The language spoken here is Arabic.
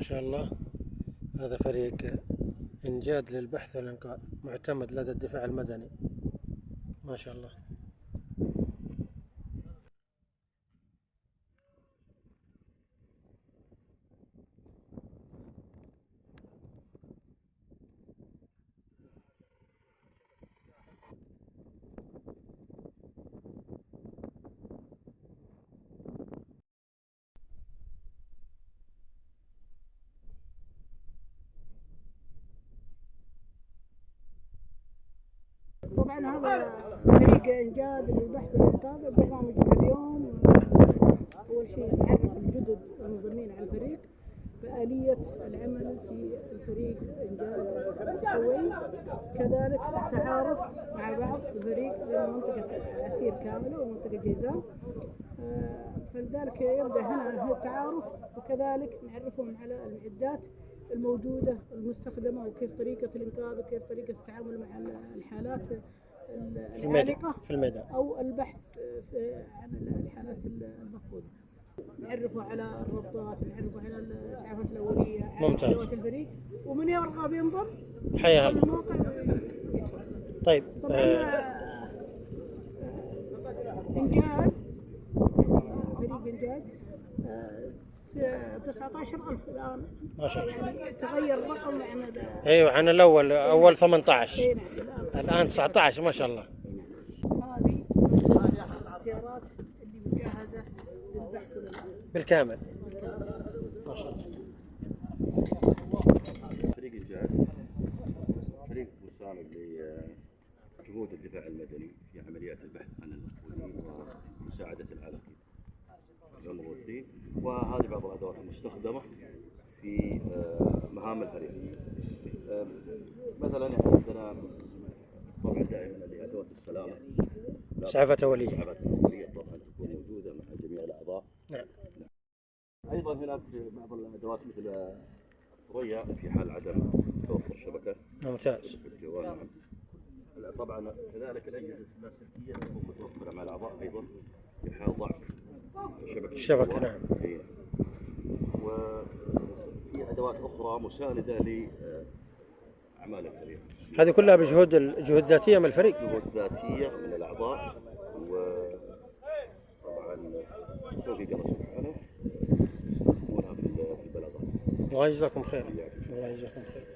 ما شاء الله. هذا فريق إنجاد للبحث والإنقاذ معتمد لدى الدفاع المدني. ما شاء الله. طبعا هذا فريق انجاد للبحث والانقاذ. البرنامج اليوم اول شيء نعرف الجدد المنضمين على الفريق بآلية العمل في الفريق انجاد القوي، كذلك التعارف مع بعض الفريق بين منطقة عسير كاملة ومنطقة جيزان. فلذلك يبدأ هنا التعارف، وكذلك نعرفهم على المعدات الموجودة المستخدمة وكيف طريقة الإنقاذ وكيف طريقة التعامل مع الحالات العالقة في الميدان أو البحث عن الحالات المفقودة. نعرفوا على الربطات، نعرفوا على الإسعافات الأولية، على أدوات الفريق، ومن يرغب ينضم حيا الموقع. طيب إنجاد فريق إنجاد 19,000 الآن. ما شاء الله. يعني تغير الرقم عن ايوه عن الاول، اول 18 نعم الان 19 ما شاء الله. هذه السيارات اللي مجهزة للبحث بالكامل ما شاء الله. فريق إنجاد فريق مساند لجهود الدفاع المدني في عمليات البحث عن المفقودين ومساعدة العالقين والمضطرين، وهذه بعض الأدوات المستخدمة في مهام الفريق. مثلا يعني عندنا طبعا دائما لأدوات السلامة، إسعافات أولية. الإسعافات الأولية طبعا تكون موجودة مع جميع الأعضاء. نعم. أيضا هناك بعض الأدوات مثل الثريا في حال عدم توفر شبكة. ممتاز. الجوال. نعم. طبعا كذلك الأجهزة اللاسلكية تكون متوفرة مع الأعضاء أيضا في حال ضعف الشبكة. نعم. وفي أدوات أخرى مساندة لأعمال الفريق. هذه كلها بجهود ذاتية من الفريق. جهود ذاتية من الأعضاء، وطبعا توفيق الله سبحانه يستخدمونها في البلاغات. الله يجزاكم خير. الله يجزاكم خير.